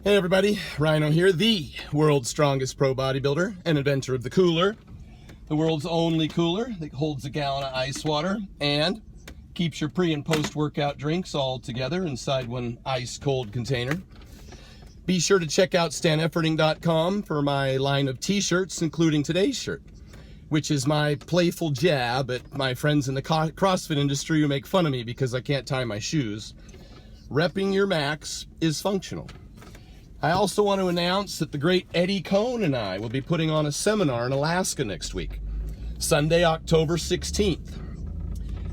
Hey everybody, RHINO here, the world's strongest pro bodybuilder and inventor of the cooler. The world's only cooler that holds a gallon of ice water and keeps your pre and post workout drinks all together inside one ice cold container. Be sure to check out Efferding.com for my line of t-shirts, including today's shirt, which is my playful jab at my friends in the CrossFit industry who make fun of me because I can't tie my shoes. Repping your max is functional. I also want to announce that the great Eddie Cohn and I will be putting on a seminar in Alaska next week, Sunday, October 16th.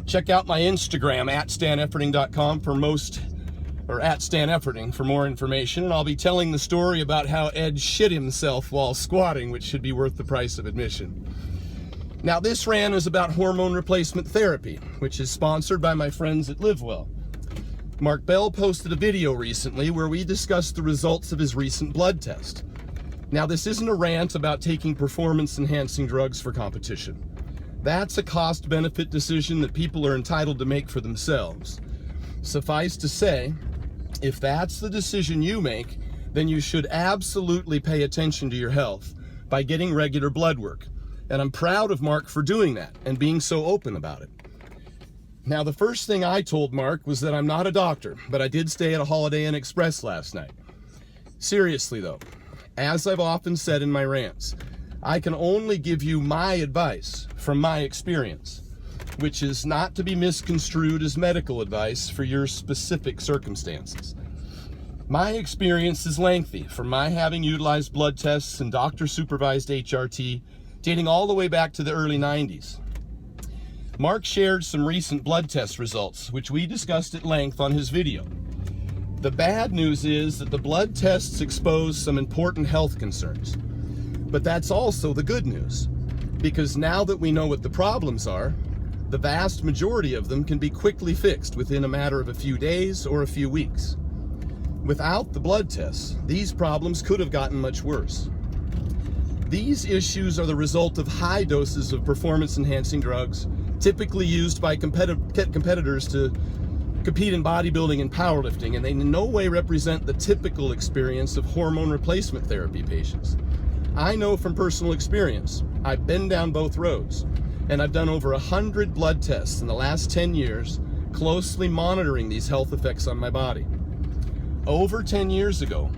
Check out my Instagram at StanEfferding.com for at StanEfferding for more information, and I'll be telling the story about how Ed shit himself while squatting, which should be worth the price of admission. Now, this rant is about hormone replacement therapy, which is sponsored by my friends at LiveWell. Mark Bell posted a video recently where we discussed the results of his recent blood test. Now, this isn't a rant about taking performance-enhancing drugs for competition. That's a cost-benefit decision that people are entitled to make for themselves. Suffice to say, if that's the decision you make, then you should absolutely pay attention to your health by getting regular blood work. And I'm proud of Mark for doing that and being so open about it. Now, the first thing I told Mark was that I'm not a doctor, but I did stay at a Holiday Inn Express last night. Seriously though, as I've often said in my rants, I can only give you my advice from my experience, which is not to be misconstrued as medical advice for your specific circumstances. My experience is lengthy, from my having utilized blood tests and doctor-supervised HRT dating all the way back to the early 90s. Mark shared some recent blood test results, which we discussed at length on his video. The bad news is that the blood tests expose some important health concerns. But that's also the good news, because now that we know what the problems are, the vast majority of them can be quickly fixed within a matter of a few days or a few weeks. Without the blood tests, these problems could have gotten much worse. These issues are the result of high doses of performance-enhancing drugs, typically used by competitors to compete in bodybuilding and powerlifting, and they in no way represent the typical experience of hormone replacement therapy patients. I know from personal experience, I've been down both roads, and I've done over 100 blood tests in the last 10 years, closely monitoring these health effects on my body. Over 10 years ago,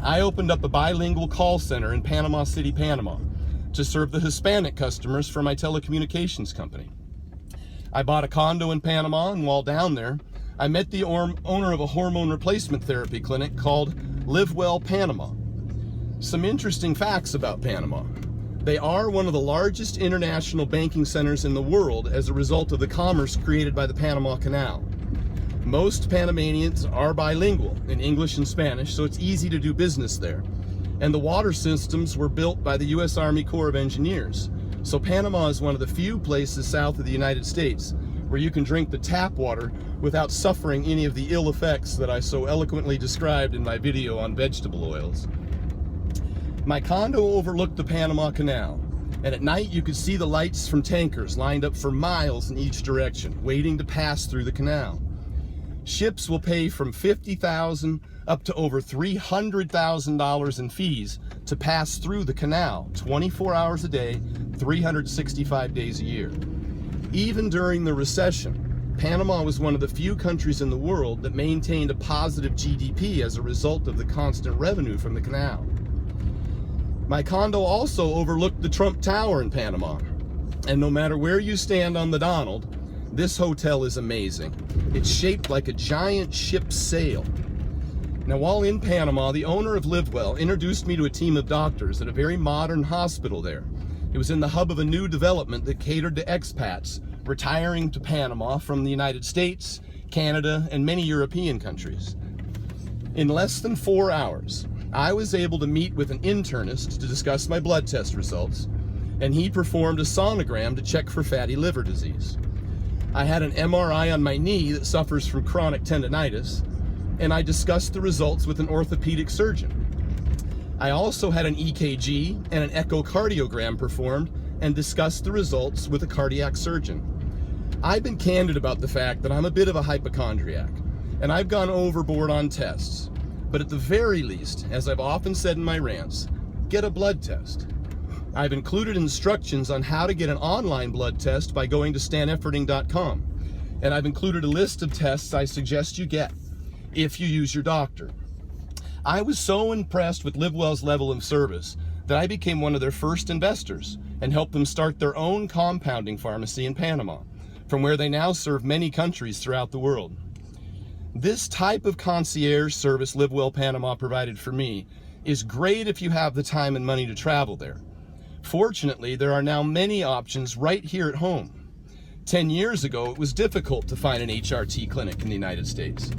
I opened up a bilingual call center in Panama City, Panama, to serve the Hispanic customers for my telecommunications company. I bought a condo in Panama, and while down there, I met the owner of a hormone replacement therapy clinic called LiveWell Panama. Some interesting facts about Panama. They are one of the largest international banking centers in the world as a result of the commerce created by the Panama Canal. Most Panamanians are bilingual in English and Spanish, so it's easy to do business there. And the water systems were built by the U.S. Army Corps of Engineers. So Panama is one of the few places south of the United States where you can drink the tap water without suffering any of the ill effects that I so eloquently described in my video on vegetable oils. My condo overlooked the Panama Canal, and at night you could see the lights from tankers lined up for miles in each direction, waiting to pass through the canal. Ships will pay from $50,000 up to over $300,000 in fees to pass through the canal 24 hours a day, 365 days a year. Even during the recession, Panama was one of the few countries in the world that maintained a positive GDP as a result of the constant revenue from the canal. My condo also overlooked the Trump Tower in Panama, and no matter where you stand on the Donald, this hotel is amazing. It's shaped like a giant ship's sail. Now, while in Panama, the owner of LiveWell introduced me to a team of doctors at a very modern hospital there. It was in the hub of a new development that catered to expats retiring to Panama from the United States, Canada, and many European countries. In less than 4 hours, I was able to meet with an internist to discuss my blood test results, and he performed a sonogram to check for fatty liver disease. I had an MRI on my knee that suffers from chronic tendonitis, and I discussed the results with an orthopedic surgeon. I also had an EKG and an echocardiogram performed and discussed the results with a cardiac surgeon. I've been candid about the fact that I'm a bit of a hypochondriac, and I've gone overboard on tests. But at the very least, as I've often said in my rants, get a blood test. I've included instructions on how to get an online blood test by going to stanefferding.com. And I've included a list of tests I suggest you get if you use your doctor. I was so impressed with LiveWell's level of service that I became one of their first investors and helped them start their own compounding pharmacy in Panama, from where they now serve many countries throughout the world. This type of concierge service LiveWell Panama provided for me is great if you have the time and money to travel there. Fortunately, there are now many options right here at home. 10 years ago, it was difficult to find an HRT clinic in the United States.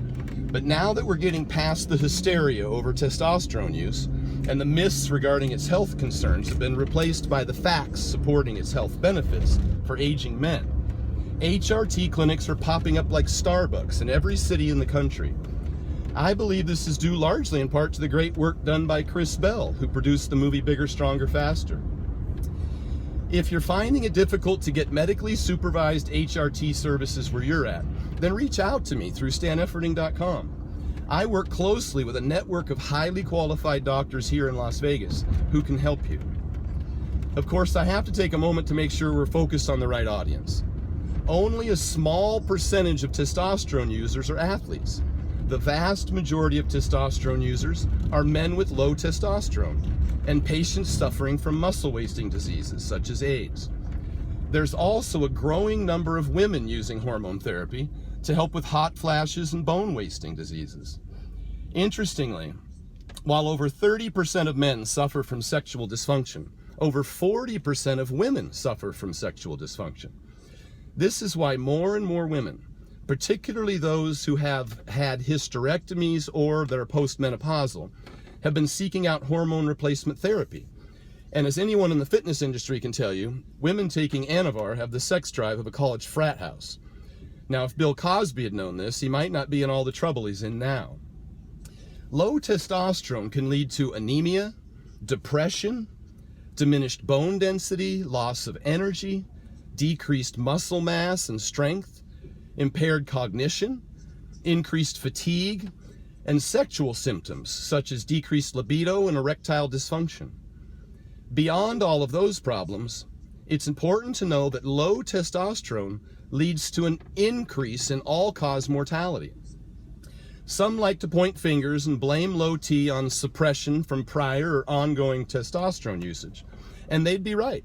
But now that we're getting past the hysteria over testosterone use and the myths regarding its health concerns have been replaced by the facts supporting its health benefits for aging men, HRT clinics are popping up like Starbucks in every city in the country. I believe this is due largely in part to the great work done by Chris Bell, who produced the movie Bigger, Stronger, Faster. If you're finding it difficult to get medically supervised HRT services where you're at, then reach out to me through stanefferding.com. I work closely with a network of highly qualified doctors here in Las Vegas who can help you. Of course, I have to take a moment to make sure we're focused on the right audience. Only a small percentage of testosterone users are athletes. The vast majority of testosterone users are men with low testosterone and patients suffering from muscle wasting diseases such as AIDS. There's also a growing number of women using hormone therapy to help with hot flashes and bone wasting diseases. Interestingly, while over 30% of men suffer from sexual dysfunction, over 40% of women suffer from sexual dysfunction. This is why more and more women, particularly those who have had hysterectomies or that are postmenopausal, have been seeking out hormone replacement therapy. And as anyone in the fitness industry can tell you, women taking Anavar have the sex drive of a college frat house. Now, if Bill Cosby had known this, he might not be in all the trouble he's in now. Low testosterone can lead to anemia, depression, diminished bone density, loss of energy, decreased muscle mass and strength, impaired cognition, increased fatigue, and sexual symptoms such as decreased libido and erectile dysfunction. Beyond all of those problems, it's important to know that low testosterone leads to an increase in all-cause mortality. Some like to point fingers and blame low T on suppression from prior or ongoing testosterone usage, and they'd be right.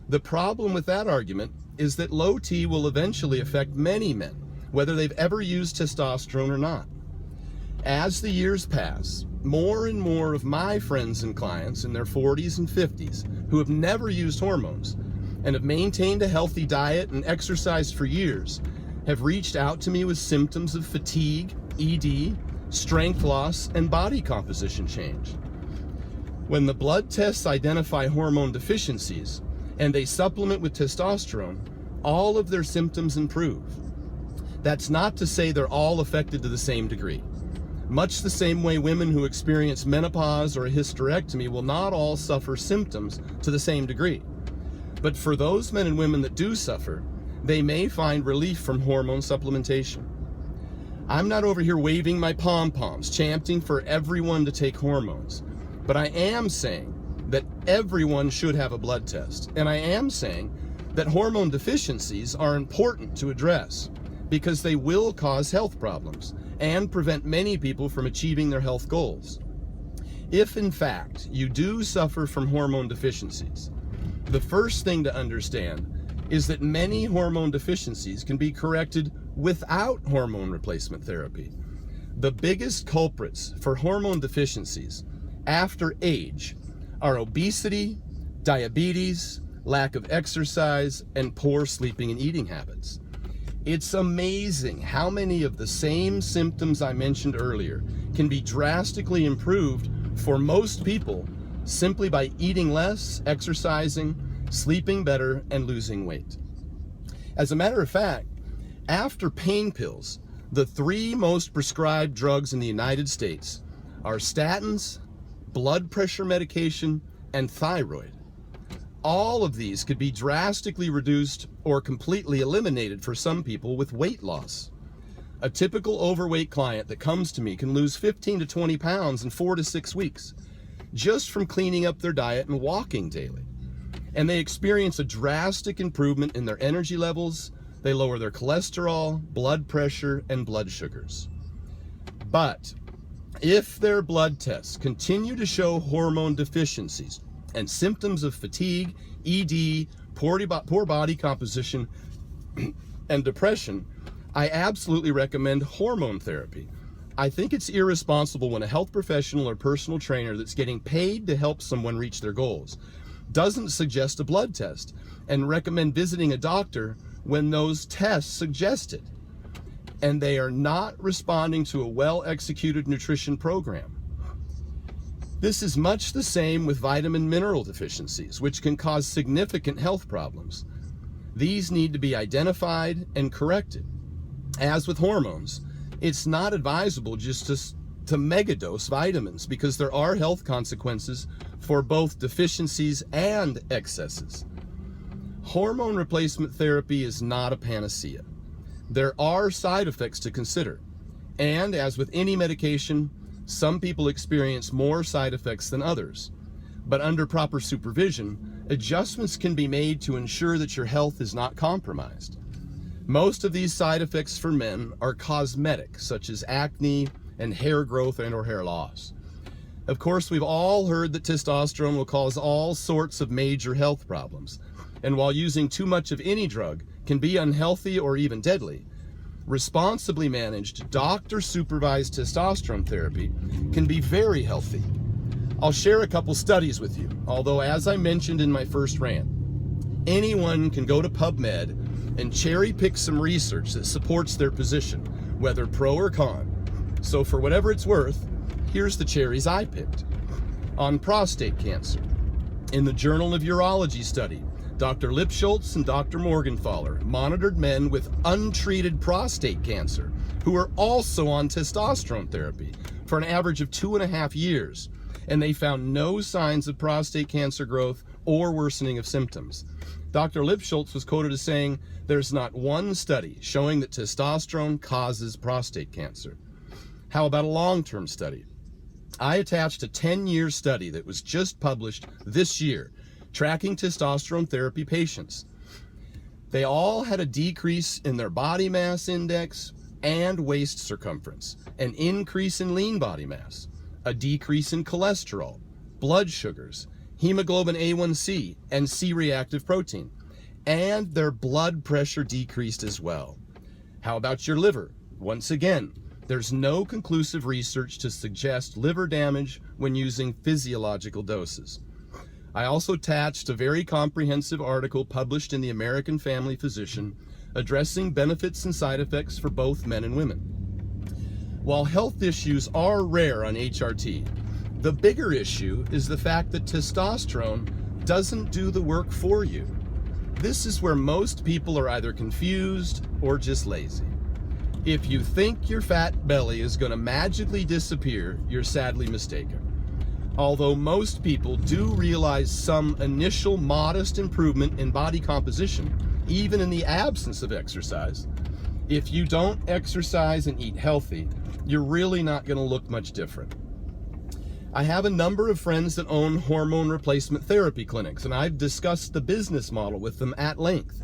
The problem with that argument is that low T will eventually affect many men, whether they've ever used testosterone or not. As the years pass, more and more of my friends and clients in their 40s and 50s who have never used hormones and have maintained a healthy diet and exercised for years have reached out to me with symptoms of fatigue, ED, strength loss, and body composition change. When the blood tests identify hormone deficiencies and they supplement with testosterone, all of their symptoms improve. That's not to say they're all affected to the same degree. Much the same way women who experience menopause or a hysterectomy will not all suffer symptoms to the same degree. But for those men and women that do suffer, they may find relief from hormone supplementation. I'm not over here waving my pom-poms, chanting for everyone to take hormones, but I am saying that everyone should have a blood test. And I am saying that hormone deficiencies are important to address because they will cause health problems and prevent many people from achieving their health goals. If in fact you do suffer from hormone deficiencies, the first thing to understand is that many hormone deficiencies can be corrected without hormone replacement therapy. The biggest culprits for hormone deficiencies after age are obesity, diabetes, lack of exercise, and poor sleeping and eating habits. It's amazing how many of the same symptoms I mentioned earlier can be drastically improved for most people simply by eating less, exercising, sleeping better, and losing weight. As a matter of fact, after pain pills, the 3 most prescribed drugs in the United States are statins, blood pressure medication, and thyroid. All of these could be drastically reduced or completely eliminated for some people with weight loss. A typical overweight client that comes to me can lose 15 to 20 pounds in 4 to 6 weeks just from cleaning up their diet and walking daily. And they experience a drastic improvement in their energy levels. They lower their cholesterol, blood pressure, and blood sugars. But if their blood tests continue to show hormone deficiencies and symptoms of fatigue, ED, poor body composition, and depression, I absolutely recommend hormone therapy. I think it's irresponsible when a health professional or personal trainer that's getting paid to help someone reach their goals doesn't suggest a blood test and recommend visiting a doctor when those tests suggest it, and they are not responding to a well-executed nutrition program. This is much the same with vitamin mineral deficiencies, which can cause significant health problems. These need to be identified and corrected. As with hormones, it's not advisable just to megadose vitamins because there are health consequences for both deficiencies and excesses. Hormone replacement therapy is not a panacea. There are side effects to consider, and as with any medication, some people experience more side effects than others. But under proper supervision, adjustments can be made to ensure that your health is not compromised. Most of these side effects for men are cosmetic, such as acne and hair growth and/or hair loss. Of course, we've all heard that testosterone will cause all sorts of major health problems. And while using too much of any drug can be unhealthy or even deadly, responsibly managed, doctor-supervised testosterone therapy can be very healthy. I'll share a couple studies with you, although as I mentioned in my first rant, anyone can go to PubMed and cherry-pick some research that supports their position, whether pro or con. So for whatever it's worth, here's the cherries I picked. On prostate cancer, in the Journal of Urology study, Dr. Lipschultz and Dr. Morgenthaler monitored men with untreated prostate cancer who were also on testosterone therapy for an average of 2.5 years, and they found no signs of prostate cancer growth or worsening of symptoms. Dr. Lipschultz was quoted as saying, "There's not one study showing that testosterone causes prostate cancer." How about a long-term study? I attached a 10-year study that was just published this year, tracking testosterone therapy patients. They all had a decrease in their body mass index and waist circumference, an increase in lean body mass, a decrease in cholesterol, blood sugars, hemoglobin A1C, and C-reactive protein, and their blood pressure decreased as well. How about your liver? Once again, there's no conclusive research to suggest liver damage when using physiological doses. I also attached a very comprehensive article published in the American Family Physician addressing benefits and side effects for both men and women. While health issues are rare on HRT, the bigger issue is the fact that testosterone doesn't do the work for you. This is where most people are either confused or just lazy. If you think your fat belly is going to magically disappear, you're sadly mistaken. Although most people do realize some initial modest improvement in body composition, even in the absence of exercise, if you don't exercise and eat healthy, you're really not going to look much different. I have a number of friends that own hormone replacement therapy clinics, and I've discussed the business model with them at length.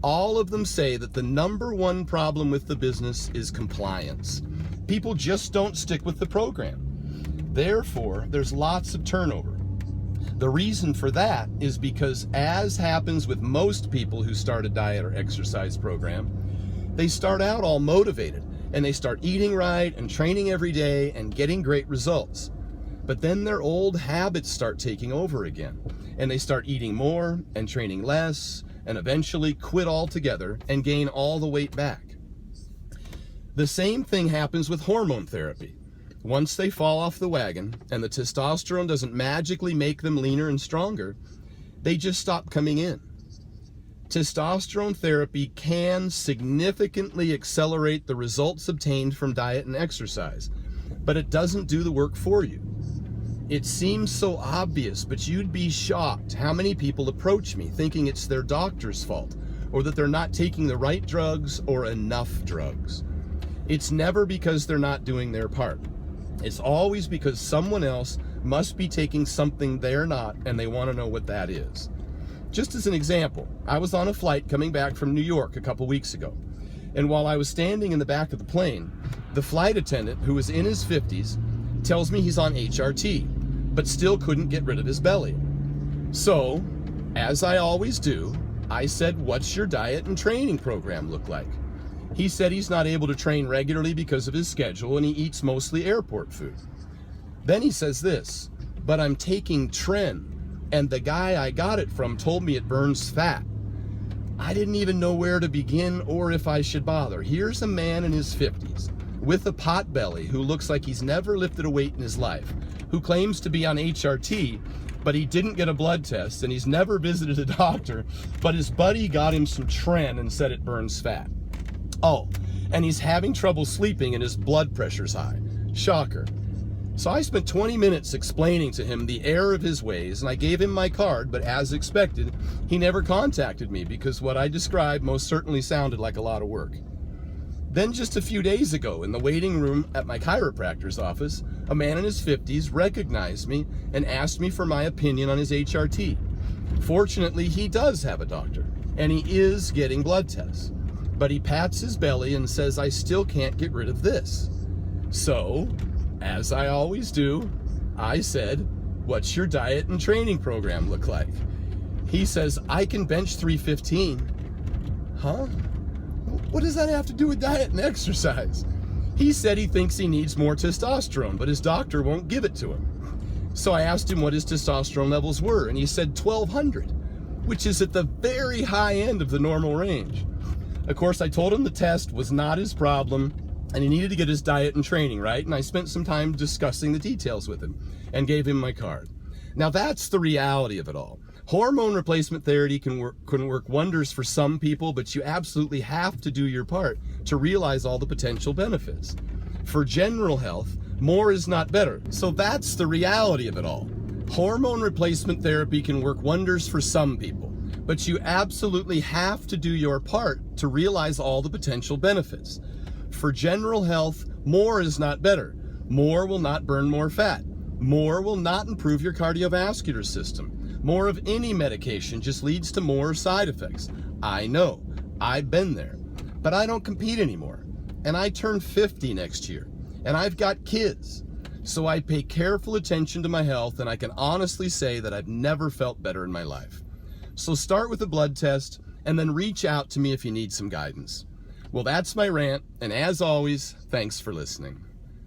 All of them say that the number one problem with the business is compliance. People just don't stick with the program. Therefore, there's lots of turnover. The reason for that is because, as happens with most people who start a diet or exercise program, they start out all motivated and they start eating right and training every day and getting great results. But then their old habits start taking over again, and they start eating more and training less and eventually quit altogether and gain all the weight back. The same thing happens with hormone therapy. Once they fall off the wagon and the testosterone doesn't magically make them leaner and stronger, they just stop coming in. Testosterone therapy can significantly accelerate the results obtained from diet and exercise, but it doesn't do the work for you. It seems so obvious, but you'd be shocked how many people approach me thinking it's their doctor's fault or that they're not taking the right drugs or enough drugs. It's never because they're not doing their part. It's always because someone else must be taking something they're not, and they want to know what that is. Just as an example, I was on a flight coming back from New York a couple weeks ago, and while I was standing in the back of the plane, the flight attendant, who was in his 50s, tells me he's on HRT, but still couldn't get rid of his belly. So, as I always do, I said, "What's your diet and training program look like?" He said he's not able to train regularly because of his schedule and he eats mostly airport food. Then he says this, "But I'm taking Tren, and the guy I got it from told me it burns fat." I didn't even know where to begin or if I should bother. Here's a man in his 50s with a pot belly who looks like he's never lifted a weight in his life, who claims to be on HRT, but he didn't get a blood test and he's never visited a doctor, but his buddy got him some Tren and said it burns fat. Oh, and he's having trouble sleeping and his blood pressure's high. Shocker. So I spent 20 minutes explaining to him the error of his ways, and I gave him my card, but as expected, he never contacted me because what I described most certainly sounded like a lot of work. Then just a few days ago, in the waiting room at my chiropractor's office, a man in his 50s recognized me and asked me for my opinion on his HRT. Fortunately, he does have a doctor, and he is getting blood tests. But he pats his belly and says, "I still can't get rid of this." So, as I always do, I said, "What's your diet and training program look like?" He says, "I can bench 315. Huh? What does that have to do with diet and exercise? He said he thinks he needs more testosterone, but his doctor won't give it to him. So I asked him what his testosterone levels were, and he said 1200, which is at the very high end of the normal range. Of course, I told him the test was not his problem, and he needed to get his diet and training right, and I spent some time discussing the details with him and gave him my card. Now that's the reality of it all. Hormone replacement therapy can work wonders for some people, but you absolutely have to do your part to realize all the potential benefits. For general health, more is not better. So that's the reality of it all. Hormone replacement therapy can work wonders for some people, but you absolutely have to do your part to realize all the potential benefits. For general health, more is not better. More will not burn more fat. More will not improve your cardiovascular system. More of any medication just leads to more side effects. I know, I've been there, but I don't compete anymore. And I turn 50 next year, and I've got kids. So I pay careful attention to my health, and I can honestly say that I've never felt better in my life. So start with a blood test, and then reach out to me if you need some guidance. Well, that's my rant, and as always, thanks for listening.